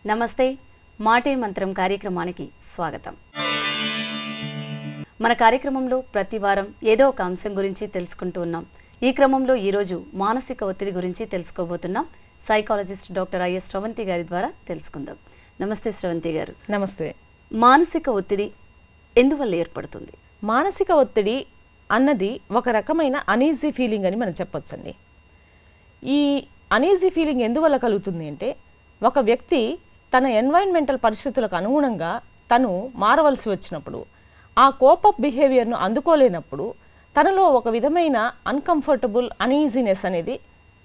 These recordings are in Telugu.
నమస్తే మాటే మంత్రం కార్యక్రమానికి స్వాగతం. మన కార్యక్రమంలో ప్రతి వారం ఏదో ఒక అంశం గురించి తెలుసుకుంటూ ఉన్నాం. ఈ క్రమంలో ఈరోజు మానసిక ఒత్తిడి గురించి తెలుసుకోబోతున్నాం. సైకాలజిస్ట్ డాక్టర్ ఐఎస్ శ్రవంతి గారి ద్వారా తెలుసుకుందాం. నమస్తే శ్రవంతి గారు. నమస్తే. మానసిక ఒత్తిడి ఎందువల్ల ఏర్పడుతుంది? మానసిక ఒత్తిడి అన్నది ఒక రకమైన అనీజీ ఫీలింగ్ అని మనం చెప్పొచ్చండి. ఈ అనీజీ ఫీలింగ్ ఎందువల్ల కలుగుతుంది అంటే, ఒక వ్యక్తి తన ఎన్వైరన్మెంటల్ పరిస్థితులకు అనుగుణంగా తను మారవలసి వచ్చినప్పుడు, ఆ కోపప్ బిహేవియర్ను అందుకోలేనప్పుడు తనలో ఒక విధమైన అన్కంఫర్టబుల్ అనీజీనెస్ అనేది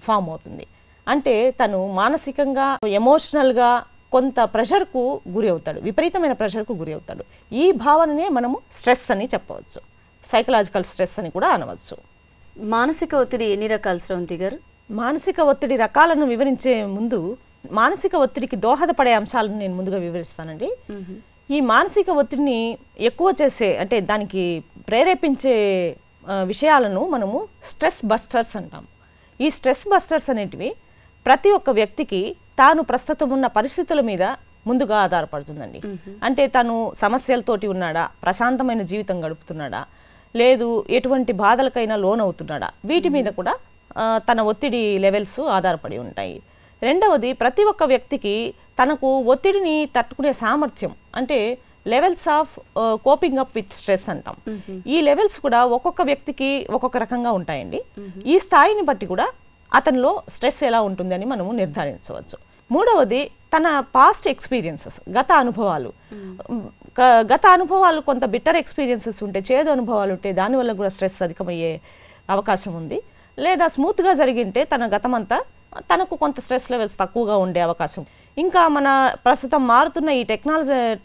ఫామ్ అవుతుంది. అంటే తను మానసికంగా ఎమోషనల్గా కొంత ప్రెషర్కు గురి అవుతాడు, విపరీతమైన ప్రెషర్కు గురి అవుతాడు. ఈ భావననే మనము స్ట్రెస్ అని చెప్పవచ్చు, సైకలాజికల్ స్ట్రెస్ అని కూడా అనవచ్చు. మానసిక ఒత్తిడి ఎన్ని రకాలు శ్రవంతి గారు? మానసిక ఒత్తిడి రకాలను వివరించే ముందు మానసిక ఒత్తిడికి దోహదపడే అంశాలను నేను ముందుగా వివరిస్తానండి. ఈ మానసిక ఒత్తిడిని ఎక్కువ చేసే, అంటే దానికి ప్రేరేపించే విషయాలను మనము స్ట్రెస్ బస్టర్స్ అంటాం. ఈ స్ట్రెస్ బస్టర్స్ అనేటివి ప్రతి ఒక్క వ్యక్తికి తాను ప్రస్తుతం ఉన్న పరిస్థితుల మీద ముందుగా ఆధారపడుతుందండి. అంటే తను సమస్యలతోటి ఉన్నాడా, ప్రశాంతమైన జీవితం గడుపుతున్నాడా, లేదు ఎటువంటి బాధలకైనా లోనవుతున్నాడా, వీటి మీద కూడా తన ఒత్తిడి లెవెల్స్ ఆధారపడి ఉంటాయి. రెండవది, ప్రతి ఒక్క వ్యక్తికి తనకు ఒత్తిడిని తట్టుకునే సామర్థ్యం, అంటే levels of coping up with stress అంటాం. ఈ లెవెల్స్ కూడా ఒక్కొక్క వ్యక్తికి ఒక్కొక్క రకంగా ఉంటాయండి. ఈ స్థాయిని బట్టి కూడా అతనిలో స్ట్రెస్ ఎలా ఉంటుంది అని మనము నిర్ధారించవచ్చు. మూడవది, తన పాస్ట్ ఎక్స్పీరియన్సెస్, గత అనుభవాలు కొంత బిట్టర్ ఎక్స్పీరియన్సెస్ ఉంటే, చేదు అనుభవాలు ఉంటే దానివల్ల కూడా స్ట్రెస్ అధికమయ్యే అవకాశం ఉంది. లేదా స్మూత్గా జరిగింటే తన గతమంతా తనకు కొంత స్ట్రెస్ లెవెల్స్ తక్కువగా ఉండే అవకాశం. ఇంకా మన ప్రస్తుతం మారుతున్న ఈ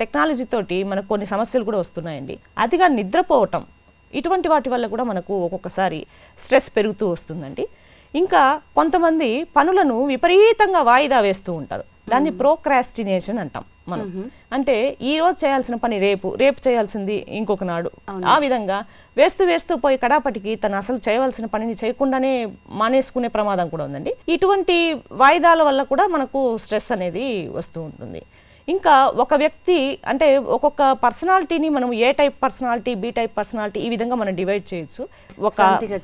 టెక్నాలజీ తోటి మనకు కొన్ని సమస్యలు కూడా వస్తున్నాయండి. అతిగా నిద్రపోవటం, ఇటువంటి వాటి వల్ల కూడా మనకు ఒక్కొక్కసారి స్ట్రెస్ పెరుగుతూ వస్తుందండి. ఇంకా కొంతమంది పనులను విపరీతంగా వాయిదా వేస్తూ ఉంటారు. దాన్ని ప్రోక్రాస్టినేషన్ అంటాం మనం. అంటే ఈ రోజు చేయాల్సిన పని రేపు చేయాల్సింది ఇంకొక నాడు, ఆ విధంగా వేస్తూ పోయి కడాపటికి తను అసలు చేయవలసిన పనిని చేయకుండానే మానేసుకునే ప్రమాదం కూడా ఉందండి. ఇటువంటి వాయిదాల వల్ల కూడా మనకు స్ట్రెస్ అనేది వస్తూ ఉంటుంది. ఇంకా ఒక వ్యక్తి, అంటే ఒక్కొక్క పర్సనాలిటీని మనం A type personality, B type personality, ఈ విధంగా మనం డివైడ్ చేయొచ్చు.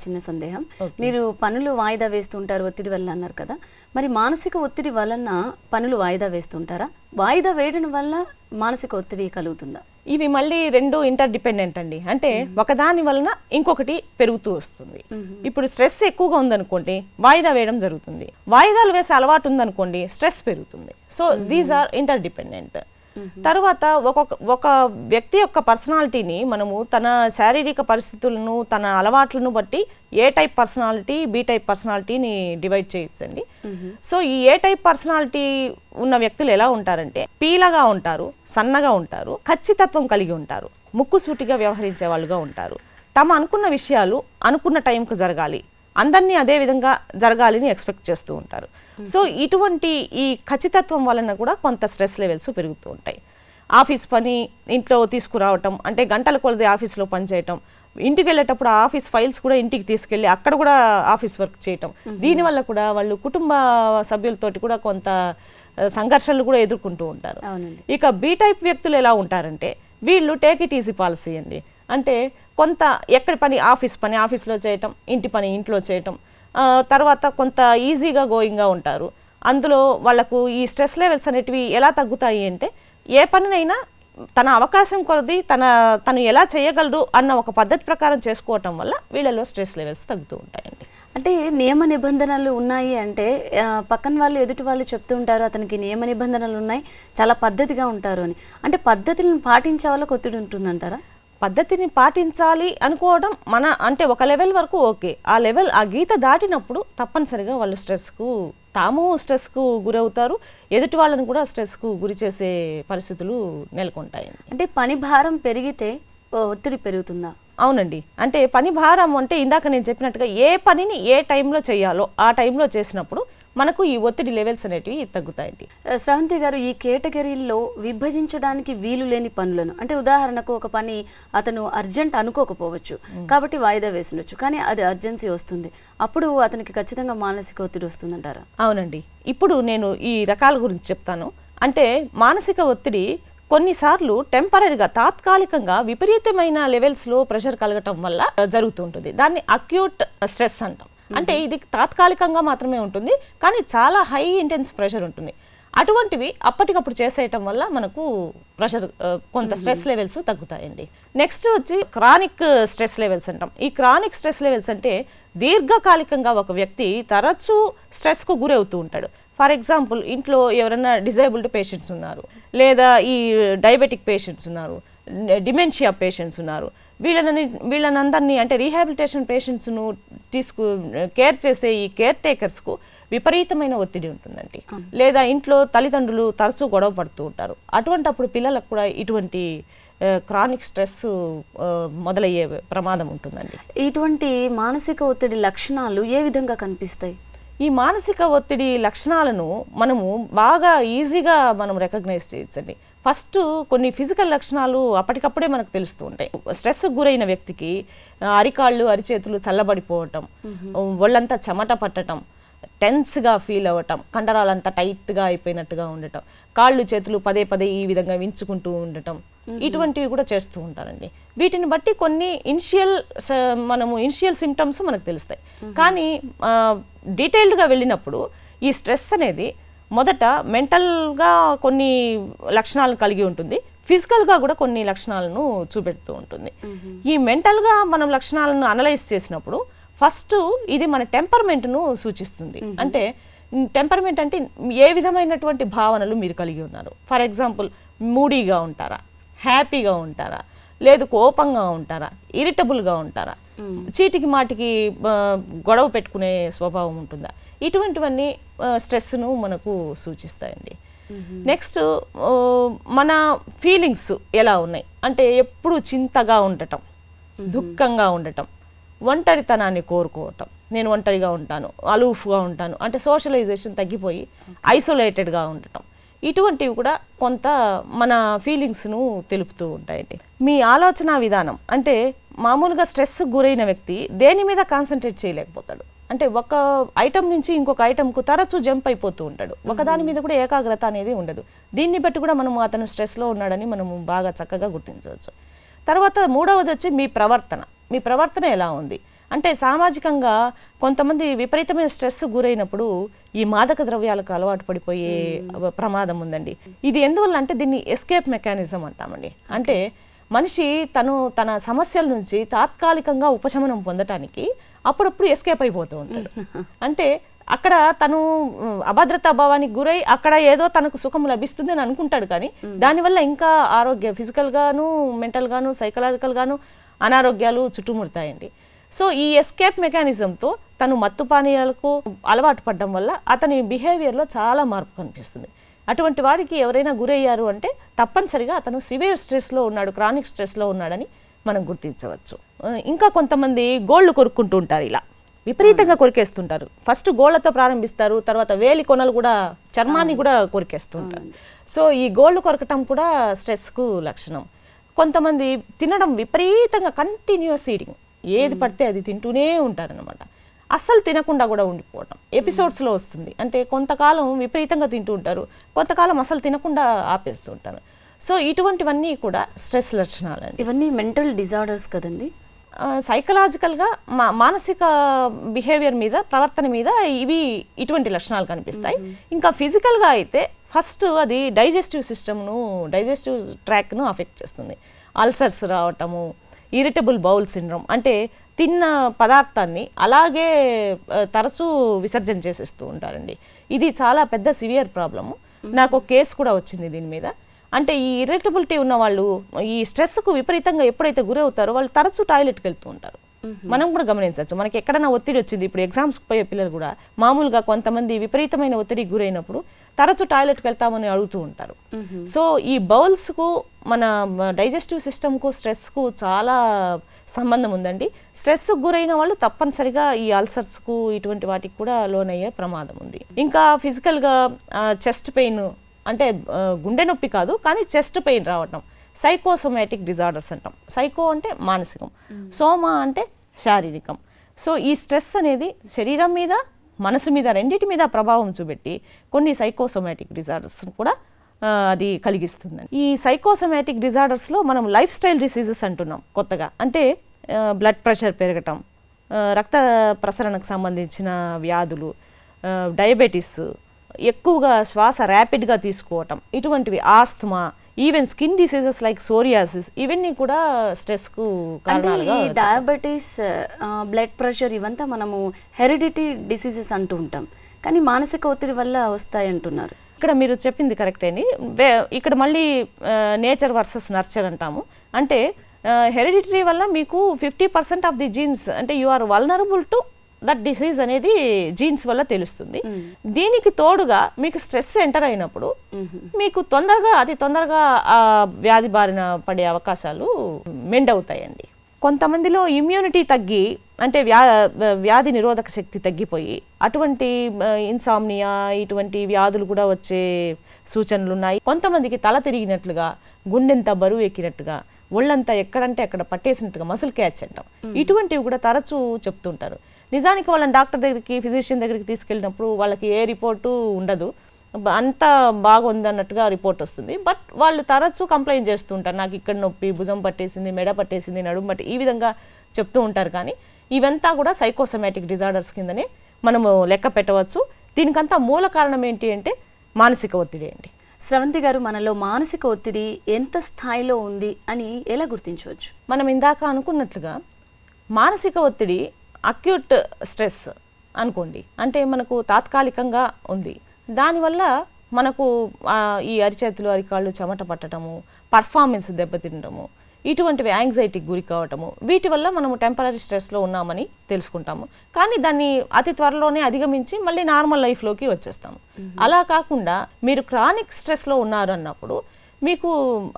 చిన్న సందేహం, మీరు పనులు వాయిదా వేస్తుంటారు ఒత్తిడి వల్ల అన్నారు కదా, మరి మానసిక ఒత్తిడి వలన పనులు వాయిదా వేస్తుంటారా? వాయిదా వేయడం వల్ల మానసిక ఒత్తిడి కలుగుతుందా? ఇవి మళ్ళీ రెండు ఇంటర్ డిపెండెంట్ అండి. అంటే ఒకదాని వలన ఇంకొకటి పెరుగుతూ వస్తుంది. ఇప్పుడు స్ట్రెస్ ఎక్కువగా ఉందనుకోండి, వాయిదా వేయడం జరుగుతుంది. వాయిదాలు వేసే అలవాటు ఉందనుకోండి, స్ట్రెస్ పెరుగుతుంది. So these are inter dependent. తర్వాత ఒక వ్యక్తి యొక్క పర్సనాలిటీని మనము తన శారీరక పరిస్థితులను, తన అలవాట్లను బట్టి ఏ టైప్ పర్సనాలిటీ, బి టైప్ పర్సనాలిటీని డివైడ్ చేయొచ్చండి. సో ఈ ఏ టైప్ పర్సనాలిటీ ఉన్న వ్యక్తులు ఎలా ఉంటారంటే, పీలగా ఉంటారు, సన్నగా ఉంటారు, ఖచ్చితత్వం కలిగి ఉంటారు, ముక్కుసూటిగా వ్యవహరించే వాళ్ళుగా ఉంటారు. తమ అనుకున్న విషయాలు అనుకున్న టైంకు జరగాలి, అందరినీ అదే విధంగా జరగాలని ఎక్స్పెక్ట్ చేస్తూ ఉంటారు. సో ఇటువంటి ఈ ఖచ్చితత్వం వలన కూడా కొంత స్ట్రెస్ లెవెల్స్ పెరుగుతూ ఉంటాయి. ఆఫీస్ పని ఇంట్లో తీసుకురావటం, అంటే గంటల కొలది ఆఫీస్లో పనిచేయటం, ఇంటికి వెళ్ళేటప్పుడు ఆ ఆఫీస్ ఫైల్స్ కూడా ఇంటికి తీసుకెళ్ళి అక్కడ కూడా ఆఫీస్ వర్క్ చేయటం, దీనివల్ల కూడా వాళ్ళు కుటుంబ సభ్యులతోటి కూడా కొంత సంఘర్షణలు కూడా ఎదుర్కొంటూ ఉంటారు. ఇక బి టైప్ వ్యక్తులు ఎలా ఉంటారంటే, వీళ్ళు టేక్ ఇట్ ఈజీ పాలసీ అండి. అంటే కొంత ఎక్కడి పని ఆఫీస్లో చేయటం, ఇంటి పని ఇంట్లో చేయటం, తర్వాత కొంత ఈజీగా గోయింగ్గా ఉంటారు. అందులో వాళ్ళకు ఈ స్ట్రెస్ లెవెల్స్ అనేటివి ఎలా తగ్గుతాయి అంటే, ఏ పనినైనా తన అవకాశం కొలది తను ఎలా చేయగలరు అన్న ఒక పద్ధతి ప్రకారం చేసుకోవటం వల్ల వీళ్ళలో స్ట్రెస్ లెవెల్స్ తగ్గుతూ ఉంటాయండి. అంటే నియమ నిబంధనలు ఉన్నాయి అంటే, పక్కన వాళ్ళు ఎదుటి వాళ్ళు చెప్తూ ఉంటారు అతనికి నియమ నిబంధనలు ఉన్నాయి, చాలా పద్ధతిగా ఉంటారు అని. అంటే పద్ధతులను పాటించే వాళ్ళకి ఒత్తిడి ఉంటుందంటారా? పద్ధతిని పాటించాలి అనుకోవడం అంటే ఒక లెవెల్ వరకు ఓకే. ఆ గీత దాటినప్పుడు తప్పనిసరిగా వాళ్ళు తాము స్ట్రెస్కు గురవుతారు, ఎదుటి వాళ్ళని కూడా స్ట్రెస్కు గురి చేసే పరిస్థితులు నెలకొంటాయి. అంటే పని భారం పెరిగితే ఒత్తిడి పెరుగుతుందా? అవునండి. అంటే పని భారం అంటే ఇందాక నేను చెప్పినట్టుగా ఏ పనిని ఏ టైంలో చేయాలో ఆ టైంలో చేసినప్పుడు మనకు ఈ ఒత్తిడి లెవెల్స్ అనేటివి తగ్గుతాయండి. శ్రవంతి గారు, ఈ కేటగిరీల్లో విభజించడానికి వీలు లేని పనులను, అంటే ఉదాహరణకు ఒక పని అతను అర్జెంట్ అనుకోకపోవచ్చు కాబట్టి వాయిదా వేసుండొచ్చు, కానీ అది అర్జెన్సీ వస్తుంది, అప్పుడు అతనికి ఖచ్చితంగా మానసిక ఒత్తిడి వస్తుందంటారా? అవునండి. ఇప్పుడు నేను ఈ రకాల గురించి చెప్తాను. అంటే మానసిక ఒత్తిడి కొన్నిసార్లు టెంపరీగా తాత్కాలికంగా విపరీతమైన లెవెల్స్లో ప్రెషర్ కలగటం వల్ల జరుగుతుంటుంది. దాన్ని అక్యూట్ స్ట్రెస్ అంటాం. అంటే ఇది తాత్కాలికంగా మాత్రమే ఉంటుంది, కానీ చాలా హై ఇంటెన్స్ ప్రెషర్ ఉంటుంది. అటువంటివి అప్పటికప్పుడు చేసేయటం వల్ల మనకు ప్రెషర్ కొంత స్ట్రెస్ లెవెల్స్ తగ్గుతాయండి. నెక్స్ట్ వచ్చి క్రానిక్ స్ట్రెస్ లెవెల్స్ అంటాం. ఈ క్రానిక్ స్ట్రెస్ లెవెల్స్ అంటే దీర్ఘకాలికంగా ఒక వ్యక్తి తరచూ స్ట్రెస్కు గురవుతూ ఉంటాడు. ఫర్ ఎగ్జాంపుల్, ఇంట్లో ఎవరైనా డిజేబుల్డ్ పేషెంట్స్ ఉన్నారు, లేదా ఈ డయాబెటిక్ పేషెంట్స్ ఉన్నారు, డిమెన్షియా పేషెంట్స్ ఉన్నారు. వీళ్ళనందరినీ అంటే రీహాబిలిటేషన్ పేషెంట్స్ను కేర్ చేసే ఈ కేర్ టేకర్స్కు విపరీతమైన ఒత్తిడి ఉంటుందండి. లేదా ఇంట్లో తల్లిదండ్రులు తరచూ గొడవ పడుతూ ఉంటారు. అటువంటప్పుడు పిల్లలకు కూడా ఇటువంటి క్రానిక్ స్ట్రెస్ మొదలయ్యే ప్రమాదం ఉంటుందండి. ఇటువంటి మానసిక ఒత్తిడి లక్షణాలు ఏ విధంగా కనిపిస్తాయి? ఈ మానసిక ఒత్తిడి లక్షణాలను మనము బాగా ఈజీగా మనం రికగ్నైజ్ చేయొచ్చండి. ఫస్ట్ కొన్ని ఫిజికల్ లక్షణాలు అప్పటికప్పుడే మనకు తెలుస్తూ ఉంటాయి. స్ట్రెస్ గురైన వ్యక్తికి అరికాళ్ళు అరిచేతులు చల్లబడిపోవటం, ఒళ్ళంతా చెమట పట్టడం, టెన్స్గా ఫీల్ అవ్వటం, కండరాలంతా టైట్గా అయిపోయినట్టుగా ఉండటం, కాళ్ళు చేతులు పదే పదే ఈ విధంగా వించుకుంటూ ఉండటం, ఇటువంటివి కూడా చేస్తూ ఉంటారండి. వీటిని బట్టి కొన్ని ఇనిషియల్ సిమ్టమ్స్ మనకు తెలుస్తాయి. కానీ డీటెయిల్డ్గా వెళ్ళినప్పుడు ఈ స్ట్రెస్ అనేది మొదట మెంటల్గా కొన్ని లక్షణాలను కలిగి ఉంటుంది, ఫిజికల్గా కూడా కొన్ని లక్షణాలను చూపెడుతూ ఉంటుంది. ఈ మెంటల్గా మనం లక్షణాలను అనలైజ్ చేసినప్పుడు ఫస్ట్ ఇది మన టెంపర్మెంట్ను సూచిస్తుంది. అంటే టెంపర్మెంట్ అంటే ఏ విధమైనటువంటి భావనలు మీరు కలిగి ఉన్నారు. ఫర్ ఎగ్జాంపుల్, మూడీగా ఉంటారా, హ్యాపీగా ఉంటారా, లేదు కోపంగా ఉంటారా, ఇరిటబుల్గా ఉంటారా, చీటికి మాటికి గొడవ పెట్టుకునే స్వభావం ఉంటుందా, ఇటువంటివన్నీ స్ట్రెస్ను మనకు సూచిస్తాయండి. నెక్స్ట్, మన ఫీలింగ్స్ ఎలా ఉన్నాయి అంటే ఎప్పుడు చింతగా ఉండటం, దుఃఖంగా ఉండటం, ఒంటరితనాన్ని కోరుకోవటం, నేను ఒంటరిగా ఉంటాను, అలూఫ్గా ఉంటాను అంటే సోషలైజేషన్ తగ్గిపోయి ఐసోలేటెడ్గా ఉండటం, ఇటువంటివి కూడా కొంత మన ఫీలింగ్స్ను తెలుపుతూ ఉంటాయండి. మీ ఆలోచన విధానం అంటే మామూలుగా స్ట్రెస్ గురైన వ్యక్తి దేని మీద కాన్సన్ట్రేట్ చేయలేకపోతాడు. అంటే ఒక ఐటమ్ నుంచి ఇంకొక ఐటమ్కు తరచూ జంప్ అయిపోతూ ఉంటాడు. ఒకదాని మీద కూడా ఏకాగ్రత అనేది ఉండదు. దీన్ని బట్టి కూడా మనము అతను స్ట్రెస్లో ఉన్నాడని మనము బాగా చక్కగా గుర్తించవచ్చు. తర్వాత మూడవది వచ్చి మీ ప్రవర్తన ఎలా ఉంది అంటే సామాజికంగా కొంతమంది విపరీతమైన స్ట్రెస్ గురైనప్పుడు ఈ మాదక ద్రవ్యాలకు అలవాటు పడిపోయే ప్రమాదం ఉందండి. ఇది ఎందువల్ల అంటే దీన్ని ఎస్కేప్ మెకానిజం అంటామండి. అంటే మనిషి తన సమస్యల నుంచి తాత్కాలికంగా ఉపశమనం పొందటానికి అప్పుడప్పుడు ఎస్కేప్ అయిపోతూ ఉంటాడు. అంటే అక్కడ తను అభద్రతా భావానికి గురై అక్కడ ఏదో తనకు సుఖం లభిస్తుంది అని అనుకుంటాడు, కానీ దానివల్ల ఇంకా ఫిజికల్ గాను, మెంటల్ గాను, సైకలాజికల్ గాను అనారోగ్యాలు చుట్టుముడతాయండి. సో ఈ ఎస్కేప్ మెకానిజంతో తను మత్తు పానీయాలకు అలవాటు పడడం వల్ల అతని బిహేవియర్లో చాలా మార్పు కనిపిస్తుంది. అటువంటి వాడికి ఎవరైనా గురయ్యారు అంటే తప్పనిసరిగా అతను సివియర్ స్ట్రెస్లో ఉన్నాడు, క్రానిక్ స్ట్రెస్లో ఉన్నాడని మనం గుర్తించవచ్చు. ఇంకా కొంతమంది గోళ్ళు కొరుక్కుంటూ ఉంటారు, ఇలా విపరీతంగా కొరికేస్తుంటారు. ఫస్ట్ గోళ్లతో ప్రారంభిస్తారు, తర్వాత వేలి కొనలు కూడా చర్మాన్ని కూడా కొరికేస్తుంటారు. సో ఈ గోళ్ళు కొరకటం కూడా స్ట్రెస్కు లక్షణం. కొంతమంది తినడం విపరీతంగా కంటిన్యూస్ ఈటింగ్, ఏది పడితే అది తింటూనే ఉంటారనమాట. అస్సలు తినకుండా కూడా ఉండిపోవటం ఎపిసోడ్స్లో వస్తుంది. అంటే కొంతకాలం విపరీతంగా తింటూ ఉంటారు, కొంతకాలం అసలు తినకుండా ఆపేస్తూ ఉంటారు. సో ఇటువంటివన్నీ కూడా స్ట్రెస్ లక్షణాలు. ఇవన్నీ మెంటల్ డిజార్డర్స్ కదండి. సైకలాజికల్గా మానసిక బిహేవియర్ మీద, ప్రవర్తన మీద ఇటువంటి లక్షణాలు కనిపిస్తాయి. ఇంకా ఫిజికల్గా అయితే ఫస్ట్ అది డైజెస్టివ్ ట్రాక్ను అఫెక్ట్ చేస్తుంది. అల్సర్స్ రావటము, ఇరిటబుల్ బౌల్ సిండ్రోమ్ అంటే తిన్న పదార్థాన్ని అలాగే తరచూ విసర్జన చేసేస్తూ ఉంటారండి. ఇది చాలా పెద్ద సివియర్ ప్రాబ్లము. నాకు ఒక కేసు కూడా వచ్చింది దీని మీద. అంటే ఈ ఇరిటబిలిటీ ఉన్న వాళ్ళు ఈ స్ట్రెస్కు విపరీతంగా ఎప్పుడైతే గురవుతారో వాళ్ళు తరచూ టాయిలెట్కి వెళ్తూ ఉంటారు. మనం కూడా గమనించవచ్చు. మనకి ఎక్కడైనా ఒత్తిడి వచ్చింది, ఇప్పుడు ఎగ్జామ్స్కి పోయే పిల్లలు కూడా మామూలుగా కొంతమంది విపరీతమైన ఒత్తిడికి గురైనప్పుడు తరచూ టాయిలెట్కి వెళ్తామని అడుగుతూ ఉంటారు. సో ఈ బౌల్స్కు, మన డైజెస్టివ్ సిస్టమ్కు, స్ట్రెస్కు చాలా సంబంధం ఉందండి. స్ట్రెస్కు గురైన వాళ్ళు తప్పనిసరిగా ఈ అల్సర్స్కు, ఇటువంటి వాటికి కూడా లోనయ్యే ప్రమాదం ఉంది. ఇంకా ఫిజికల్గా చెస్ట్ పెయిన్ అంటే గుండె నొప్పి కాదు, కానీ చెస్ట్ పెయిన్ రావటం, సైకోసోమాటిక్ డిజార్డర్స్ అంటాం. సైకో అంటే మానసికం, సోమా అంటే శారీరకం. సో ఈ స్ట్రెస్ అనేది శరీరం మీద, మనసు మీద, రెండింటి మీద ప్రభావం చూపెట్టి కొన్ని సైకోసోమాటిక్ డిజార్డర్స్ కూడా అది కలిగిస్తుందండి. ఈ సైకోసోమాటిక్ డిజార్డర్స్లో మనం లైఫ్ స్టైల్ డిసీజెస్ అంటున్నాం కొత్తగా. అంటే బ్లడ్ ప్రెషర్ పెరగటం, రక్త ప్రసరణకు సంబంధించిన వ్యాధులు, డయాబెటీస్, ఎక్కువగా శ్వాస ర్యాపిడ్గా తీసుకోవటం, ఇటువంటివి, asthma, even skin diseases like psoriasis, ఇవన్నీ కూడా స్ట్రెస్కు కారణాలుగా. డయాబెటీస్, బ్లడ్ ప్రెషర్ ఇవంతా మనము హెరిడిటీ డిసీజెస్ అంటూ ఉంటాం, కానీ మానసిక ఒత్తిడి వల్ల వస్తాయి అంటున్నారు. ఇక్కడ మీరు చెప్పింది కరెక్టే అండి. ఇక్కడ మళ్ళీ నేచర్ వర్సెస్ నర్చర్ అంటాము. అంటే హెరిడిటరీ వల్ల మీకు 50% ఆఫ్ ది జీన్స్, అంటే you are vulnerable to that disease అనేది జీన్స్ వల్ల తెలుస్తుంది. దీనికి తోడుగా మీకు స్ట్రెస్ ఎంటర్ అయినప్పుడు మీకు అతి తొందరగా ఆ వ్యాధి బారిన పడే అవకాశాలు మెండవుతాయండి. కొంతమందిలో ఇమ్యూనిటీ తగ్గి, అంటే వ్యాధి నిరోధక శక్తి తగ్గిపోయి అటువంటి ఇన్సామ్నియా, ఇటువంటి వ్యాధులు కూడా వచ్చే సూచనలు ఉన్నాయి. కొంతమందికి తల తిరిగినట్లుగా, గుండెంత బరువు ఎక్కినట్టుగా, ఒళ్ళంతా ఎక్కడంటే అక్కడ పట్టేసినట్టుగా మసిల్ క్యాచ్ అంటాం, ఇటువంటివి కూడా తరచూ చెప్తుంటారు. నిజానికి వాళ్ళని డాక్టర్ దగ్గరికి, ఫిజిషియన్ దగ్గరికి తీసుకెళ్ళినప్పుడు వాళ్ళకి ఏ రిపోర్టు ఉండదు, అంతా బాగుంది అన్నట్టుగా రిపోర్ట్ వస్తుంది. బట్ వాళ్ళు తరచూ కంప్లైంట్ చేస్తూ ఉంటారు, నాకు ఇక్కడ నొప్పి, భుజం పట్టేసింది, మెడ పట్టేసింది, నడుము పట్టి, ఈ విధంగా చెప్తూ ఉంటారు. కానీ ఇవంతా కూడా సైకోసోమాటిక్ డిజార్డర్స్ కిందనే మనము లెక్క పెట్టవచ్చు. దీనికంతా మూల కారణం ఏంటి అంటే మానసిక ఒత్తిడి అండి. స్రవంతి గారు, మనలో మానసిక ఒత్తిడి ఎంత స్థాయిలో ఉంది అని ఎలా గుర్తించవచ్చు? మనం ఇందాక అనుకున్నట్లుగా మానసిక ఒత్తిడి అక్యూట్ స్ట్రెస్ అనుకోండి, అంటే మనకు తాత్కాలికంగా ఉంది. దానివల్ల మనకు ఈ అరిచేతులు, అరికాళ్ళు చెమట పట్టడము, పర్ఫార్మెన్స్ దెబ్బతినడము, ఇటువంటివి, యాంగ్జైటీకి గురి కావటము, వీటి వల్ల మనము టెంపరీ స్ట్రెస్లో ఉన్నామని తెలుసుకుంటాము. కానీ దాన్ని అతి త్వరలోనే అధిగమించి మళ్ళీ నార్మల్ లైఫ్లోకి వచ్చేస్తాము. అలా కాకుండా మీరు క్రానిక్ స్ట్రెస్లో ఉన్నారు అన్నప్పుడు మీకు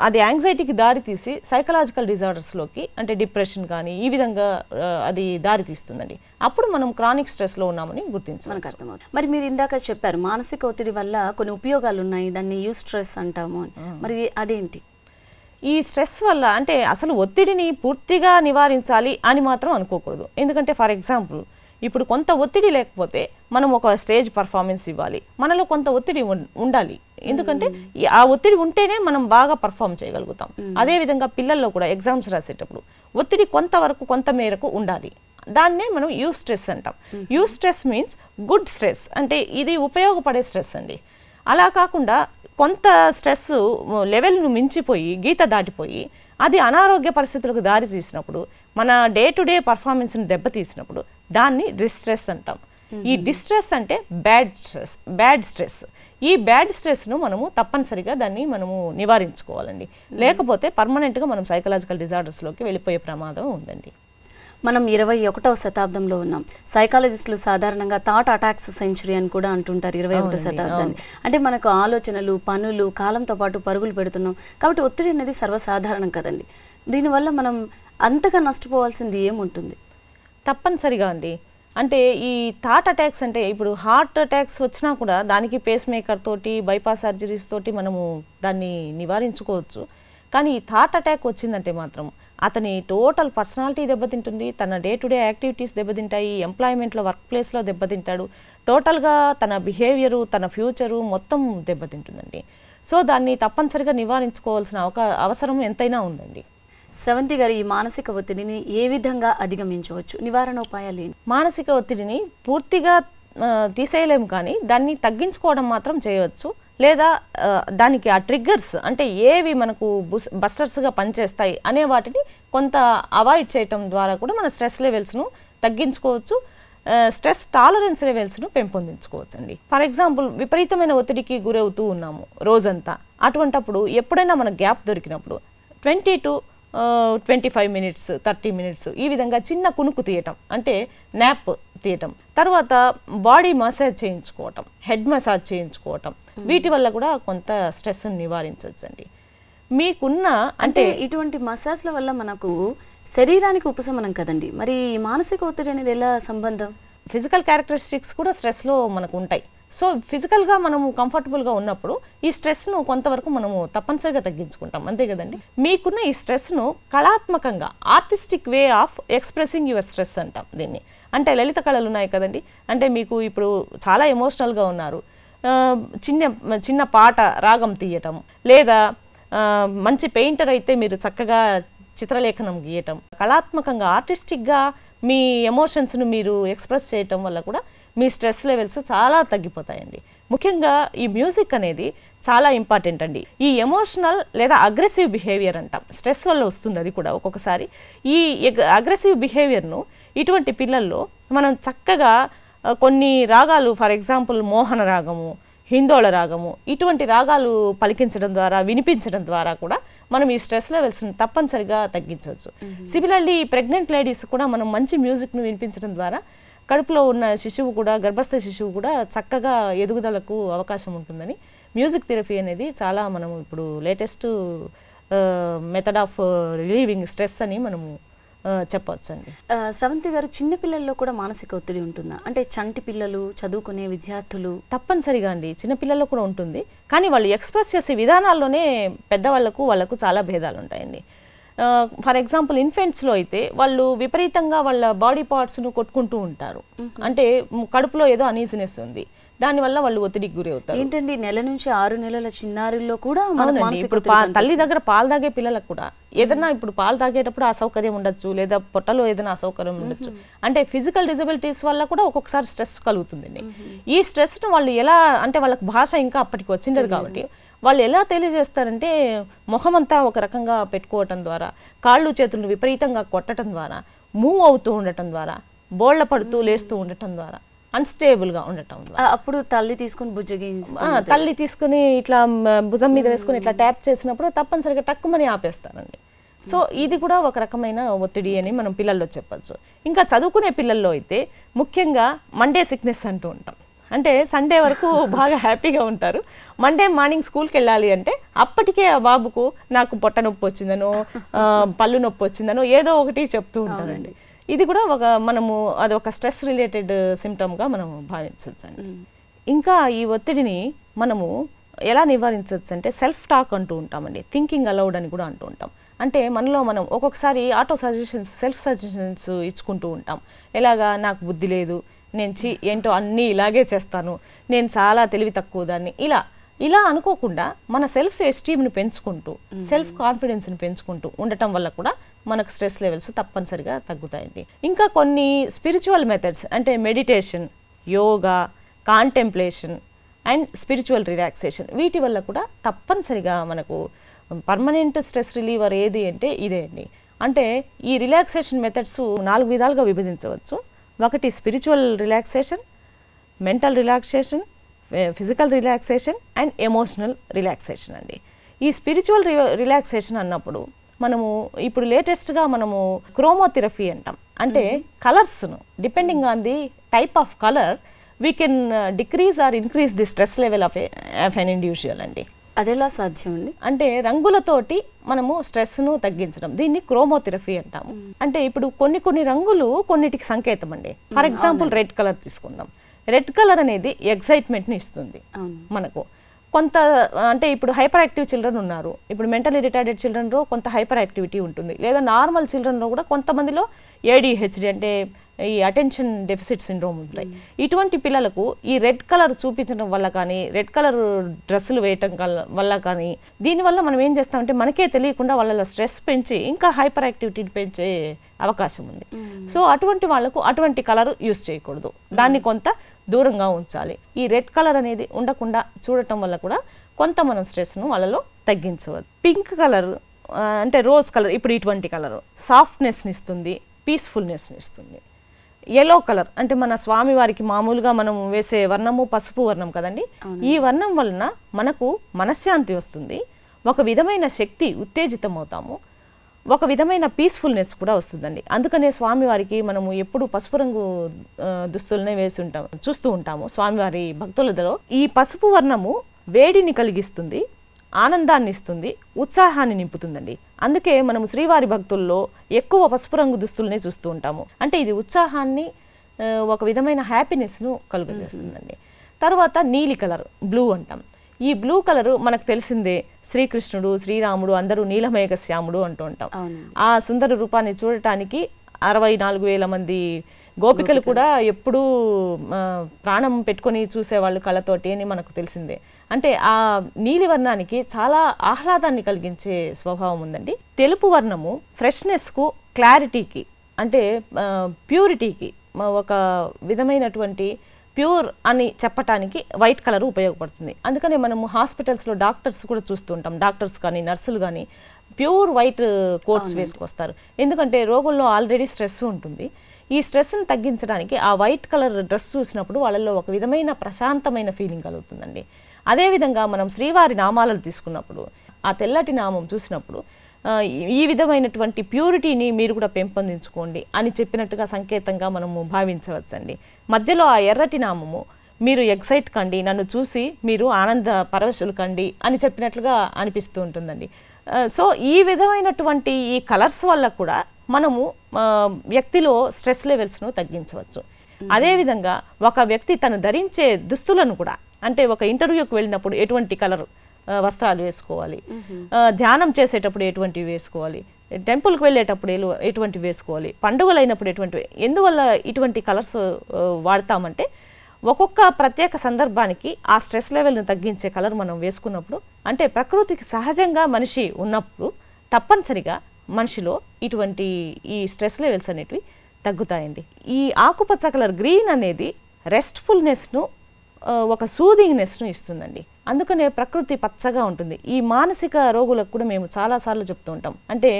అది యాంగ్జైటీకి దారి తీసి సైకలాజికల్ డిజార్డర్స్లోకి, అంటే డిప్రెషన్ కానీ ఈ విధంగా అది దారి తీస్తుందండి. అప్పుడు మనం క్రానిక్ స్ట్రెస్లో ఉన్నామని గుర్తించాలి. మనకు అర్థమవుతుంది. మరి మీరు ఇందాక చెప్పారు మానసిక ఒత్తిడి వల్ల కొన్ని ఉపయోగాలు ఉన్నాయి, దాన్ని యూస్ట్రెస్ అంటాము అని. మరి అదేంటి? ఈ స్ట్రెస్ వల్ల, అంటే అసలు ఒత్తిడిని పూర్తిగా నివారించాలి అని మాత్రం అనుకోకూడదు. ఎందుకంటే ఫర్ ఎగ్జాంపుల్ ఇప్పుడు కొంత ఒత్తిడి లేకపోతే మనం ఒక స్టేజ్ పర్ఫార్మెన్స్ ఇవ్వాలి, మనలో కొంత ఒత్తిడి ఉండాలి. ఎందుకంటే ఆ ఒత్తిడి ఉంటేనే మనం బాగా పర్ఫామ్ చేయగలుగుతాం. అదేవిధంగా పిల్లల్లో కూడా ఎగ్జామ్స్ రాసేటప్పుడు ఒత్తిడి కొంతవరకు, కొంత మేరకు ఉండాలి. దాన్నే మనం యూస్ స్ట్రెస్ అంటాం. Use stress means good stress, అంటే ఇది ఉపయోగపడే స్ట్రెస్ అండి. అలా కాకుండా కొంత స్ట్రెస్ లెవెల్ను మించిపోయి, గీత దాటిపోయి అది అనారోగ్య పరిస్థితులకు దారి తీసినప్పుడు, మన డే టు డే పర్ఫార్మెన్స్ని దెబ్బతీసినప్పుడు దాన్ని డిస్ట్రెస్ అంటాం. ఈ డిస్ట్రెస్ అంటే బ్యాడ్ స్ట్రెస్. ఈ బ్యాడ్ స్ట్రెస్ను మనము తప్పనిసరిగా దాన్ని మనము నివారించుకోవాలండి. లేకపోతే పర్మనెంట్గా మనం సైకలాజికల్ డిజార్డర్స్లోకి వెళ్ళిపోయే ప్రమాదం ఉందండి. మనం 21వ శతాబ్దంలో ఉన్నాం. సైకాలజిస్టులు సాధారణంగా థాట్ అటాక్స్ సెంచరీ అని కూడా అంటుంటారు 21వ శతాబ్దాన్ని. అంటే మనకు ఆలోచనలు, పనులు కాలంతో పాటు పరుగులు పెడుతున్నాం కాబట్టి ఒత్తిడి అనేది సర్వసాధారణం కదండి. దీనివల్ల మనం అంతగా నష్టపోవాల్సింది ఏముంటుంది? తప్పనిసరిగా అండి. అంటే ఈ థాట్ అటాక్స్, అంటే ఇప్పుడు హార్ట్ అటాక్స్ వచ్చినా కూడా దానికి పేస్ మేకర్ తోటి, బైపాస్ సర్జరీస్ తోటి మనము దాన్ని నివారించుకోవచ్చు. కానీ ఈ థాట్ అటాక్ వచ్చిందంటే మాత్రం అతని టోటల్ పర్సనాలిటీ దెబ్బతింటుంది, తన డే టు డే యాక్టివిటీస్ దెబ్బతింటాయి, ఎంప్లాయ్మెంట్లో, వర్క్ ప్లేస్లో దెబ్బతింటాడు, టోటల్గా తన బిహేవియరు, తన ఫ్యూచరు మొత్తం దెబ్బతింటుందండి. సో దాన్ని తప్పనిసరిగా నివారించుకోవాల్సిన అవసరం ఎంతైనా ఉందండి. స్రవంతి గారు, ఈ మానసిక ఒత్తిడిని ఏ విధంగా అధిగమించవచ్చు? నివారణోపాయాలు ఏంటి? మానసిక ఒత్తిడిని పూర్తిగా తీసేయలేము, కానీ దాన్ని తగ్గించుకోవడం మాత్రం చేయవచ్చు. లేదా దానికి ఆ ట్రిగ్గర్స్, అంటే ఏవి మనకు బస్టర్స్గా పనిచేస్తాయి అనే వాటిని కొంత అవాయిడ్ చేయటం ద్వారా కూడా మన స్ట్రెస్ లెవెల్స్ను తగ్గించుకోవచ్చు, స్ట్రెస్ టాలరెన్స్ లెవెల్స్ను పెంపొందించుకోవచ్చు అండి. ఫర్ ఎగ్జాంపుల్, విపరీతమైన ఒత్తిడికి గురవుతూ ఉన్నాము రోజంతా, అటువంటప్పుడు ఎప్పుడైనా మనకు గ్యాప్ దొరికినప్పుడు 20 to 25 minutes, 30 minutes ఈ విధంగా చిన్న కునుకు తీయటం, అంటే నాప్ తీయటం, తర్వాత బాడీ మసాజ్ చేయించుకోవటం, హెడ్ మసాజ్ చేయించుకోవటం, వీటి వల్ల కూడా కొంత స్ట్రెస్ని నివారించవచ్చండి. మీకున్న అంటే ఇటువంటి మసాజ్ల వల్ల మనకు శరీరానికి ఉపశమనం కదండి, మరి మానసిక ఒత్తిడి అనేది ఎలా సంబంధం? ఫిజికల్ క్యారెక్టరిస్టిక్స్ కూడా స్ట్రెస్లో మనకు ఉంటాయి. సో ఫిజికల్గా మనము కంఫర్టబుల్గా ఉన్నప్పుడు ఈ స్ట్రెస్ను కొంతవరకు మనము తప్పనిసరిగా తగ్గించుకుంటాం, అంతే కదండి. మీకున్న ఈ స్ట్రెస్ను కళాత్మకంగా, artistic way of expressing your stress అంటాం దీన్ని. అంటే లలిత కళలు ఉన్నాయి కదండి, అంటే మీకు ఇప్పుడు చాలా ఎమోషనల్గా ఉన్నారు, చిన్న చిన్న పాట రాగం తీయటం, లేదా మంచి పెయింటర్ అయితే మీరు చక్కగా చిత్రలేఖనం గీయటం, కళాత్మకంగా ఆర్టిస్టిక్గా మీ ఎమోషన్స్ను మీరు ఎక్స్ప్రెస్ చేయటం వల్ల కూడా మీ స్ట్రెస్ లెవెల్స్ చాలా తగ్గిపోతాయండి. ముఖ్యంగా ఈ మ్యూజిక్ అనేది చాలా ఇంపార్టెంట్ అండి. ఈ ఎమోషనల్ లేదా అగ్రెసివ్ బిహేవియర్ అంటాం, స్ట్రెస్ వల్ల వస్తుంది అది కూడా ఒక్కొక్కసారి. ఈ అగ్రెసివ్ బిహేవియర్ను ఇటువంటి పిల్లల్లో మనం చక్కగా కొన్ని రాగాలు, ఫర్ ఎగ్జాంపుల్ మోహన రాగము, హిందోళ రాగము, ఇటువంటి రాగాలు పలికించడం ద్వారా, వినిపించడం ద్వారా కూడా మనం ఈ స్ట్రెస్ లెవెల్స్ని తప్పనిసరిగా తగ్గించవచ్చు. సిమిలర్లీ ప్రెగ్నెంట్ లేడీస్ కూడా మనం మంచి మ్యూజిక్ను వినిపించడం ద్వారా కడుపులో ఉన్న శిశువు కూడా, గర్భస్థ శిశువు కూడా చక్కగా ఎదుగుదలకు అవకాశం ఉంటుందని మ్యూజిక్ థెరపీ అనేది చాలా మనం ఇప్పుడు latest method of relieving stress అని మనము చెప్పవచ్చు అండి. శ్రవంతి గారు, చిన్నపిల్లల్లో కూడా మానసిక ఒత్తిడి ఉంటుందా? అంటే చంటి పిల్లలు, చదువుకునే విద్యార్థులు? తప్పనిసరిగా అండి, చిన్నపిల్లల్లో కూడా ఉంటుంది. కానీ వాళ్ళు ఎక్స్ప్రెస్ చేసే విధానాల్లోనే వాళ్ళకు చాలా భేదాలు ఉంటాయండి. ఫర్ ఎగ్జాంపుల్ ఇన్ఫెంట్స్లో అయితే వాళ్ళు విపరీతంగా వాళ్ళ బాడీ పార్ట్స్ను కొట్టుకుంటూ ఉంటారు. అంటే కడుపులో ఏదో అనీజినెస్ ఉంది, దానివల్ల వాళ్ళు ఒత్తిడికి గురి అవుతారు. ఏంటండి, నెల నుంచి 6 నెలల చిన్నారుల్లో కూడా ఇప్పుడు తల్లి దగ్గర పాలు తాగే పిల్లలకు కూడా ఏదన్నా ఇప్పుడు పాలు తాగేటప్పుడు అసౌకర్యం ఉండొచ్చు, లేదా పొట్టలో ఏదైనా అసౌకర్యం ఉండొచ్చు. అంటే ఫిజికల్ డిజబిలిటీస్ వల్ల కూడా ఒక్కొక్కసారి స్ట్రెస్ కలుగుతుందండి. ఈ స్ట్రెస్ను వాళ్ళు ఎలా, అంటే వాళ్ళకి భాష ఇంకా అప్పటికి వచ్చిండదు కాబట్టి వాళ్ళు ఎలా తెలియజేస్తారంటే ముఖమంతా ఒక రకంగా పెట్టుకోవటం ద్వారా, కాళ్ళు చేతులను విపరీతంగా కొట్టడం ద్వారా, మూవ్ అవుతూ ఉండటం ద్వారా, బోళ్ల పడుతూ లేస్తూ ఉండటం ద్వారా, అన్స్టేబుల్గా ఉండటం ద్వారా, అప్పుడు తల్లి తీసుకుని ఇట్లా భుజం మీద వేసుకుని ఇట్లా ట్యాప్ చేసినప్పుడు తప్పనిసరిగా టక్కుమని ఆపేస్తారండి. సో ఇది కూడా ఒక రకమైన ఒత్తిడి అని మనం పిల్లల్లో చెప్పచ్చు. ఇంకా చదువుకునే పిల్లల్లో అయితే ముఖ్యంగా మండే సిక్నెస్ అంటూ ఉంటాం. అంటే సండే వరకు బాగా హ్యాపీగా ఉంటారు, మండే మార్నింగ్ స్కూల్కి వెళ్ళాలి అంటే అప్పటికే ఆ బాబుకు నాకు పొట్ట నొప్పి వచ్చిందనో, పళ్ళు నొప్పి వచ్చిందనో ఏదో ఒకటి చెప్తూ ఉంటారండి. ఇది కూడా అది ఒక స్ట్రెస్ రిలేటెడ్ సిమ్టమ్గా మనం భావించవచ్చండి. ఇంకా ఈ ఒత్తిడిని మనము ఎలా నివారించవచ్చు అంటే సెల్ఫ్ టాక్ అంటూ ఉంటామండి, థింకింగ్ అలౌడ్ అని కూడా అంటూ ఉంటాం. అంటే మనలో మనం ఒక్కొక్కసారి ఆటో సజెషన్స్, సెల్ఫ్ సజెషన్స్ ఇచ్చుకుంటూ ఉంటాం. ఎలాగా, నాకు బుద్ధి లేదు, నేను ఏంటో అన్నీ ఇలాగే చేస్తాను, నేను చాలా తెలివి తక్కువ దాన్ని, ఇలా అనుకోకుండా మన సెల్ఫ్ ఎస్టీమ్ని పెంచుకుంటూ, సెల్ఫ్ కాన్ఫిడెన్స్ని పెంచుకుంటూ ఉండటం వల్ల కూడా మనకు స్ట్రెస్ లెవెల్స్ తప్పనిసరిగా తగ్గుతాయండి. ఇంకా కొన్ని స్పిరిచువల్ మెథడ్స్ అంటే meditation, yoga, contemplation and spiritual relaxation, వీటి వల్ల కూడా తప్పనిసరిగా మనకు పర్మనెంట్ స్ట్రెస్ రిలీవర్ ఏది అంటే ఇదే అండి. అంటే ఈ రిలాక్సేషన్ మెథడ్స్ 4 విధాలుగా విభజించవచ్చు. ఒకటి spiritual relaxation, mental relaxation, physical relaxation and emotional relaxation అండి. ఈ స్పిరిచువల్ రిలాక్సేషన్ అన్నప్పుడు మనము ఇప్పుడు లేటెస్ట్గా మనము క్రోమోథెరపీ అంటాం. అంటే కలర్స్ను depending on the type of colour we can decrease or increase the stress level of an individual అండి. అదెలా సాధ్యం అండి? అంటే రంగులతోటి మనము స్ట్రెస్ను తగ్గించడం, దీన్ని క్రోమోథెరపీ అంటాము. అంటే ఇప్పుడు కొన్ని రంగులు కొన్నిటికి సంకేతం అండి. ఫర్ ఎగ్జాంపుల్ రెడ్ కలర్ తీసుకుందాం. రెడ్ కలర్ అనేది ఎక్సైట్మెంట్ని ఇస్తుంది మనకు. కొంత అంటే ఇప్పుడు హైపర్ యాక్టివ్ చిల్డ్రన్ ఉన్నారు, ఇప్పుడు మెంటలీ రిటార్డెడ్ చిల్డ్రన్లో కొంత హైపర్ యాక్టివిటీ ఉంటుంది, లేదా నార్మల్ చిల్డ్రన్లో కూడా కొంతమందిలో ADHD అంటే ఈ అటెన్షన్ డెఫిసిట్ సిండ్రోమ్ ఉంటాయి. ఇటువంటి పిల్లలకు ఈ రెడ్ కలర్ చూపించడం వల్ల కానీ, రెడ్ కలర్ డ్రెస్సులు వేయటం వల్ల కానీ, దీనివల్ల మనం ఏం చేస్తామంటే మనకే తెలియకుండా వాళ్ళ స్ట్రెస్ పెంచి ఇంకా హైపర్ యాక్టివిటీని పెంచే అవకాశం ఉంది. సో అటువంటి వాళ్ళకు అటువంటి కలర్ యూస్ చేయకూడదు, దాన్ని కొంత దూరంగా ఉంచాలి. ఈ రెడ్ కలర్ అనేది ఉండకుండా చూడటం వల్ల కూడా కొంత మనం స్ట్రెస్ను వాళ్ళలో తగ్గించవచ్చు. పింక్ కలర్ అంటే రోజ్ కలర్, ఇప్పుడు ఇటువంటి కలర్ సాఫ్ట్నెస్ని ఇస్తుంది, పీస్ఫుల్నెస్ని ఇస్తుంది. ఎల్లో కలర్ అంటే మన స్వామివారికి మామూలుగా మనం వేసే వర్ణము పసుపు వర్ణం కదండి. ఈ వర్ణం వలన మనకు మనశ్శాంతి వస్తుంది, ఒక విధమైన శక్తి ఉత్తేజితం అవుతాము, ఒక విధమైన పీస్ఫుల్నెస్ కూడా వస్తుందండి. అందుకనే స్వామివారికి మనము ఎప్పుడు పసుపు రంగు దుస్తులనే చూస్తూ ఉంటాము స్వామివారి భక్తులలో. ఈ పసుపు వర్ణము వేడిని కలిగిస్తుంది, ఆనందాన్ని ఇస్తుంది, ఉత్సాహాన్ని నింపుతుందండి. అందుకే మనం శ్రీవారి భక్తుల్లో ఎక్కువ పసుపు రంగు దుస్తులనే చూస్తూ ఉంటాము. అంటే ఇది ఉత్సాహాన్ని, ఒక విధమైన హ్యాపీనెస్ను కలుగజేస్తుందండి. తర్వాత నీలి కలర్, బ్లూ అంటాం. ఈ బ్లూ కలర్ మనకు తెలిసిందే, శ్రీకృష్ణుడు, శ్రీరాముడు అందరూ నీలమేఘ శ్యాముడు అంటూ ఉంటాం. ఆ సుందర రూపాన్ని చూడటానికి 64,000 మంది గోపికలు కూడా ఎప్పుడూ ప్రాణం పెట్టుకొని చూసేవాళ్ళు కళ్ళతోటి అని మనకు తెలిసిందే. అంటే ఆ నీలి వర్ణానికి చాలా ఆహ్లాదాన్ని కలిగించే స్వభావం ఉందండి. తెలుపు వర్ణము ఫ్రెష్నెస్కు, క్లారిటీకి, అంటే ప్యూరిటీకి, ఒక విధమైనటువంటి ప్యూర్ అని చెప్పటానికి వైట్ కలర్ ఉపయోగపడుతుంది. అందుకనే మనము హాస్పిటల్స్లో డాక్టర్స్ కూడా చూస్తూ ఉంటాం. డాక్టర్స్ కానీ నర్సులు కానీ ప్యూర్ వైట్ కోట్స్ వేసుకొస్తారు. ఎందుకంటే రోగుల్లో ఆల్రెడీ స్ట్రెస్ ఉంటుంది. ఈ స్ట్రెస్ని తగ్గించడానికి ఆ వైట్ కలర్ డ్రెస్ చూసినప్పుడు వాళ్ళల్లో ఒక విధమైన ప్రశాంతమైన ఫీలింగ్ కలుగుతుందండి. అదేవిధంగా మనం శ్రీవారి నామాలను తీసుకున్నప్పుడు ఆ తెల్లటి నామం చూసినప్పుడు ఈ విధమైనటువంటి ప్యూరిటీని మీరు కూడా పెంపొందించుకోండి అని చెప్పినట్టుగా సంకేతంగా మనము భావించవచ్చండి. మధ్యలో ఆ ఎర్రటి నామము మీరు ఎక్సైట్ కండి, నన్ను చూసి మీరు ఆనంద పరవశులు కండి అని చెప్పినట్లుగా అనిపిస్తూ ఉంటుందండి. సో ఈ విధమైనటువంటి ఈ కలర్స్ వల్ల కూడా మనము వ్యక్తిలో స్ట్రెస్ లెవెల్స్ను తగ్గించవచ్చు. అదేవిధంగా ఒక వ్యక్తి తను ధరించే దుస్తులను కూడా, అంటే ఒక ఇంటర్వ్యూకి వెళ్ళినప్పుడు ఎటువంటి కలర్ వస్త్రాలు వేసుకోవాలి, ధ్యానం చేసేటప్పుడు ఎటువంటివి వేసుకోవాలి, టెంపుల్కి వెళ్ళేటప్పుడు ఎటువంటి వేసుకోవాలి, పండుగలు అయినప్పుడు ఎటువంటి, ఎందువల్ల ఇటువంటి కలర్స్ వాడతామంటే ఒక్కొక్క ప్రత్యేక సందర్భానికి ఆ స్ట్రెస్ లెవెల్ను తగ్గించే కలర్ మనం వేసుకున్నప్పుడు, అంటే ప్రకృతికి సహజంగా మనిషి ఉన్నప్పుడు తప్పనిసరిగా మనిషిలో ఇటువంటి ఈ స్ట్రెస్ లెవెల్స్ అనేటివి తగ్గుతాయండి. ఈ ఆకుపచ్చ కలర్ గ్రీన్ అనేది రెస్ట్ఫుల్నెస్ను, ఒక సూదింగ్నెస్ను ఇస్తుందండి. అందుకనే ప్రకృతి పచ్చగా ఉంటుంది. ఈ మానసిక రోగులకు కూడా మేము చాలాసార్లు చెప్తూ ఉంటాం. అంటే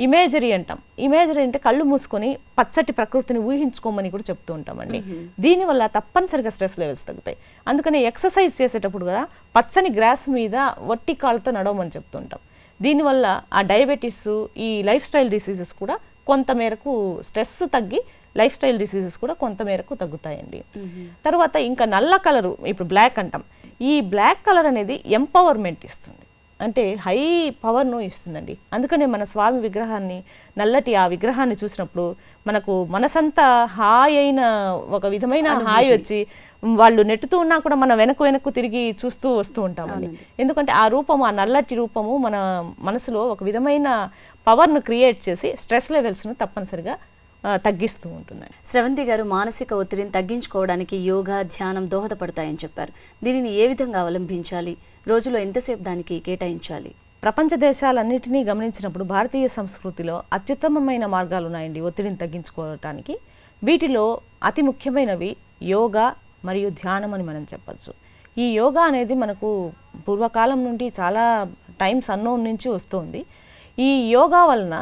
ఇమేజరీ అంటాం. ఇమేజరీ అంటే కళ్ళు మూసుకొని పచ్చటి ప్రకృతిని ఊహించుకోమని కూడా చెప్తూ ఉంటామండి. దీనివల్ల తప్పనిసరిగా స్ట్రెస్ లెవెల్స్ తగ్గుతాయి. అందుకనే ఎక్సర్సైజ్ చేసేటప్పుడు కూడా పచ్చని గ్రాస్ మీద వట్టి కాళ్ళతో నడవమని చెప్తుంటాం. దీనివల్ల ఆ డయాబెటీస్, ఈ లైఫ్ స్టైల్ డిసీజెస్ కూడా కొంతమేరకు స్ట్రెస్ తగ్గి లైఫ్ స్టైల్ డిసీజెస్ కూడా కొంతమేరకు తగ్గుతాయండి. తర్వాత ఇంకా నల్ల కలరు, ఇప్పుడు బ్లాక్ అంటాం. ఈ బ్లాక్ కలర్ అనేది ఎంపవర్మెంట్ ఇస్తుంది, అంటే హై పవర్ను ఇస్తుందండి. అందుకనే మన స్వామి విగ్రహాన్ని, నల్లటి ఆ విగ్రహాన్ని చూసినప్పుడు మనకు మనసంతా హాయి అయిన ఒక విధమైన హాయి వచ్చి వాళ్ళు నెట్టుతూ ఉన్నా కూడా మనం వెనక్కు తిరిగి చూస్తూ వస్తూ ఉంటామండి. ఎందుకంటే ఆ రూపము, ఆ నల్లటి రూపము మన మనసులో ఒక విధమైన పవర్ను క్రియేట్ చేసి స్ట్రెస్ లెవెల్స్ను తప్పనిసరిగా తగ్గిస్తూ ఉంటుందండి. స్రవంతి గారు, మానసిక ఒత్తిడిని తగ్గించుకోవడానికి యోగా, ధ్యానం దోహదపడతాయని చెప్పారు. దీనిని ఏ విధంగా అవలంబించాలి? రోజులో ఎంతసేపు దానికి కేటాయించాలి? ప్రపంచ దేశాలన్నింటినీ గమనించినప్పుడు భారతీయ సంస్కృతిలో అత్యుత్తమమైన మార్గాలు ఉన్నాయండి ఒత్తిడిని తగ్గించుకోవటానికి. వీటిలో అతి ముఖ్యమైనవి యోగా మరియు ధ్యానం అని మనం చెప్పచ్చు. ఈ యోగా అనేది మనకు పూర్వకాలం నుండి చాలా టైమ్స్ అన్నోన్ నుంచి వస్తుంది. ఈ యోగా వలన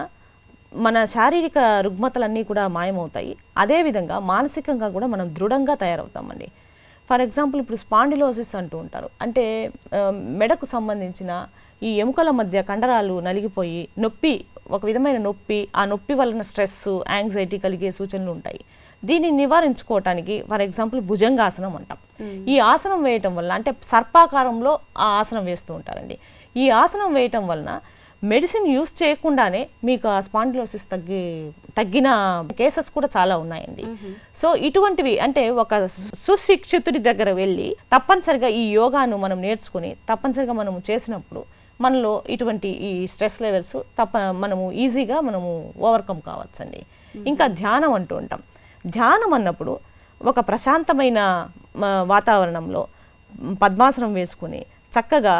మన శారీరక రుగ్మతలన్నీ కూడా మాయమవుతాయి. అదేవిధంగా మానసికంగా కూడా మనం దృఢంగా తయారవుతామండి. ఫర్ ఎగ్జాంపుల్ ఇప్పుడు స్పాండిలోసిస్ అంటూ ఉంటారు. అంటే మెడకు సంబంధించిన ఈ ఎముకల మధ్య కండరాలు నలిగిపోయి నొప్పి, ఒక విధమైన నొప్పి, ఆ నొప్పి వలన స్ట్రెస్, యాంగ్జైటీ కలిగే సూచనలు ఉంటాయి. దీన్ని నివారించుకోవటానికి ఫర్ ఎగ్జాంపుల్ భుజంగాసనం అంటాం. ఈ ఆసనం వేయటం వల్ల, అంటే సర్పాకారంలో ఆ ఆసనం వేస్తూ ఉంటారండి. ఈ ఆసనం వేయటం వలన మెడిసిన్ యూస్ చేయకుండానే మీకు ఆ స్పాండిలోసిస్ తగ్గిన కేసెస్ కూడా చాలా ఉన్నాయండి. సో ఇటువంటివి, అంటే ఒక సుశిక్షితుడి దగ్గర వెళ్ళి తప్పనిసరిగా ఈ యోగాను మనం నేర్చుకుని తప్పనిసరిగా మనము చేసినప్పుడు మనలో ఇటువంటి ఈ స్ట్రెస్ లెవెల్స్ మనము ఈజీగా మనము ఓవర్కమ్ కావచ్చండి. ఇంకా ధ్యానం అంటూ ఉంటాం. ధ్యానం అన్నప్పుడు ఒక ప్రశాంతమైన వాతావరణంలో పద్మాసనం వేసుకుని చక్కగా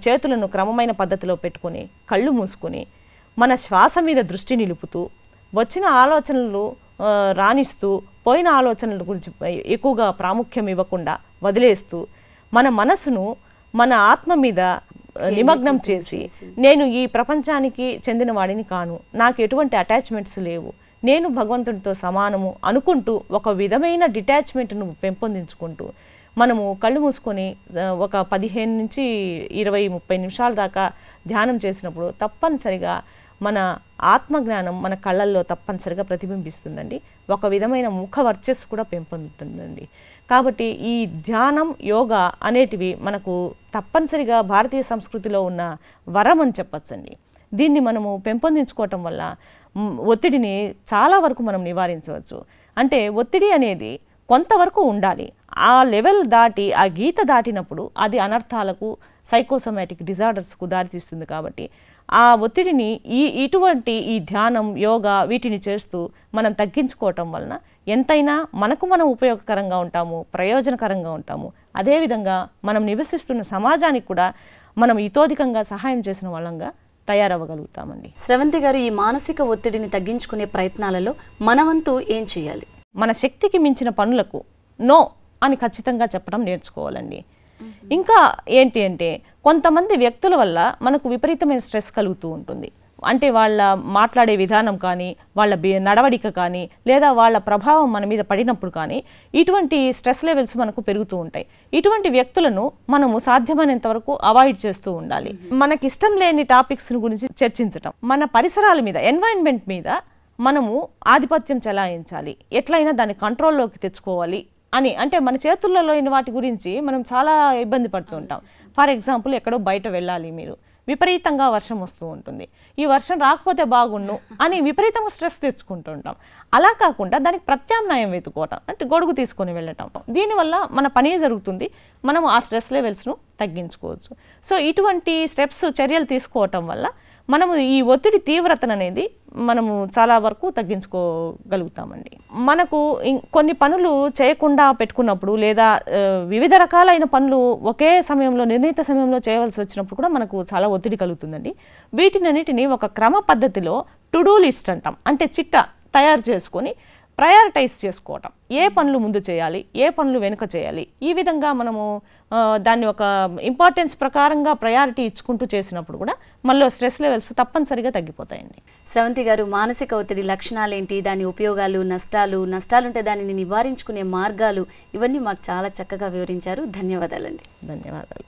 చేతులను క్రమమైన పద్ధతిలో పెట్టుకొని కళ్ళు మూసుకొని మన శ్వాస మీద దృష్టి నిలుపుతూ వచ్చిన ఆలోచనలు రాణిస్తూ పోయిన ఆలోచనల గురించి ఎక్కువగా ప్రాముఖ్యం ఇవ్వకుండా వదిలేస్తూ మన మనసును మన ఆత్మ మీద నిమగ్నం చేసి, నేను ఈ ప్రపంచానికి చెందిన వాడిని కాను, నాకు ఎటువంటి అటాచ్మెంట్స్ లేవు, నేను భగవంతుడితో సమానము అనుకుంటూ ఒక విధమైన డిటాచ్మెంట్ను పెంపొందించుకుంటూ మనము కళ్ళు మూసుకొని ఒక 15 నుంచి 20-30 నిమిషాల దాకా ధ్యానం చేసినప్పుడు తప్పనిసరిగా మన ఆత్మజ్ఞానం మన కళ్ళల్లో తప్పనిసరిగా ప్రతిబింబిస్తుందండి. ఒక విధమైన ముఖ వర్చస్సు కూడా పెంపొందుతుందండి. కాబట్టి ఈ ధ్యానం, యోగా అనేటివి మనకు తప్పనిసరిగా భారతీయ సంస్కృతిలో ఉన్న వరం అని చెప్పచ్చండి. దీన్ని మనము పెంపొందించుకోవటం వల్ల ఒత్తిడిని చాలా వరకు మనం నివారించవచ్చు. అంటే ఒత్తిడి అనేది కొంతవరకు ఉండాలి. ఆ లెవెల్ దాటి, ఆ గీత దాటినప్పుడు అది అనర్థాలకు, సైకోసోమాటిక్ డిజార్డర్స్కు దారితీస్తుంది. కాబట్టి ఆ ఒత్తిడిని ఇటువంటి ఈ ధ్యానం, యోగా వీటిని చేస్తూ మనం తగ్గించుకోవటం వలన ఎంతైనా మనకు మనం ఉపయోగకరంగా ఉంటాము, ప్రయోజనకరంగా ఉంటాము. అదేవిధంగా మనం నివసిస్తున్న సమాజానికి కూడా మనం ఇతోధికంగా సహాయం చేసిన వాళ్ళంగా తయారవ్వగలుగుతామండి. స్రవంతి గారు, ఈ మానసిక ఒత్తిడిని తగ్గించుకునే ప్రయత్నాలలో మనవంతు ఏం చేయాలి? మన శక్తికి మించిన పనులకు నో అని ఖచ్చితంగా చెప్పడం నేర్చుకోవాలండి. ఇంకా ఏంటి అంటే, కొంతమంది వ్యక్తుల వల్ల మనకు విపరీతమైన స్ట్రెస్ కలుగుతూ ఉంటుంది. అంటే వాళ్ళ మాట్లాడే విధానం కానీ, వాళ్ళ నడవడిక కానీ, లేదా వాళ్ళ ప్రభావం మన మీద పడినప్పుడు కానీ ఇటువంటి స్ట్రెస్ లెవెల్స్ మనకు పెరుగుతూ ఉంటాయి. ఇటువంటి వ్యక్తులను మనము సాధ్యమైనంత వరకు అవాయిడ్ చేస్తూ ఉండాలి. మనకి ఇష్టం లేని టాపిక్స్ గురించి చర్చించటం, మన పరిసరాల మీద, ఎన్వైరన్మెంట్ మీద మనము ఆధిపత్యం చెలాయించాలి, ఎట్లయినా దాన్ని కంట్రోల్లోకి తెచ్చుకోవాలి అని. అంటే మన చేతుల్లో లేని వాటి గురించి మనం చాలా ఇబ్బంది పడుతూ ఉంటాం. ఫర్ ఎగ్జాంపుల్, ఎక్కడో బయట వెళ్ళాలి, మీరు విపరీతంగా వర్షం వస్తూ ఉంటుంది, ఈ వర్షం రాకపోతే బాగుండు అని విపరీతంగా స్ట్రెస్ తెచ్చుకుంటూ ఉంటాం. అలా కాకుండా దానికి ప్రత్యామ్నాయం వెతుకోవటం, అంటే గొడుగు తీసుకొని వెళ్ళటం, దీనివల్ల మన పని జరుగుతుంది, మనం ఆ స్ట్రెస్ లెవెల్స్ను తగ్గించుకోవచ్చు. సో ఇటువంటి స్టెప్స్, చర్యలు తీసుకోవటం వల్ల మనము ఈ ఒత్తిడి తీవ్రతను అనేది మనము చాలా వరకు తగ్గించుకోగలుగుతామండి. మనకు కొన్ని పనులు చేయకుండా పెట్టుకున్నప్పుడు, లేదా వివిధ రకాలైన పనులు ఒకే సమయంలో, నిర్ణీత సమయంలో చేయవలసి వచ్చినప్పుడు కూడా మనకు చాలా ఒత్తిడి కలుగుతుందండి. వీటినన్నిటిని ఒక క్రమ పద్ధతిలో టు డూ లిస్ట్ అంటాం, అంటే చిట్టా తయారు చేసుకొని ప్రయారిటైజ్ చేసుకోవటం, ఏ పనులు ముందు చేయాలి, ఏ పనులు వెనుక చేయాలి, ఈ విధంగా మనము దాన్ని ఒక ఇంపార్టెన్స్ ప్రకారంగా ప్రయారిటీ ఇచ్చుకుంటూ చేసినప్పుడు కూడా మనలో స్ట్రెస్ లెవెల్స్ తప్పనిసరిగా తగ్గిపోతాయండి. స్రవంతి గారు, మానసిక ఒత్తిడి లక్షణాలు ఏంటి, దాని ఉపయోగాలు, నష్టాలుంటే దానిని నివారించుకునే మార్గాలు, ఇవన్నీ మాకు చాలా చక్కగా వివరించారు. ధన్యవాదాలండి. ధన్యవాదాలు.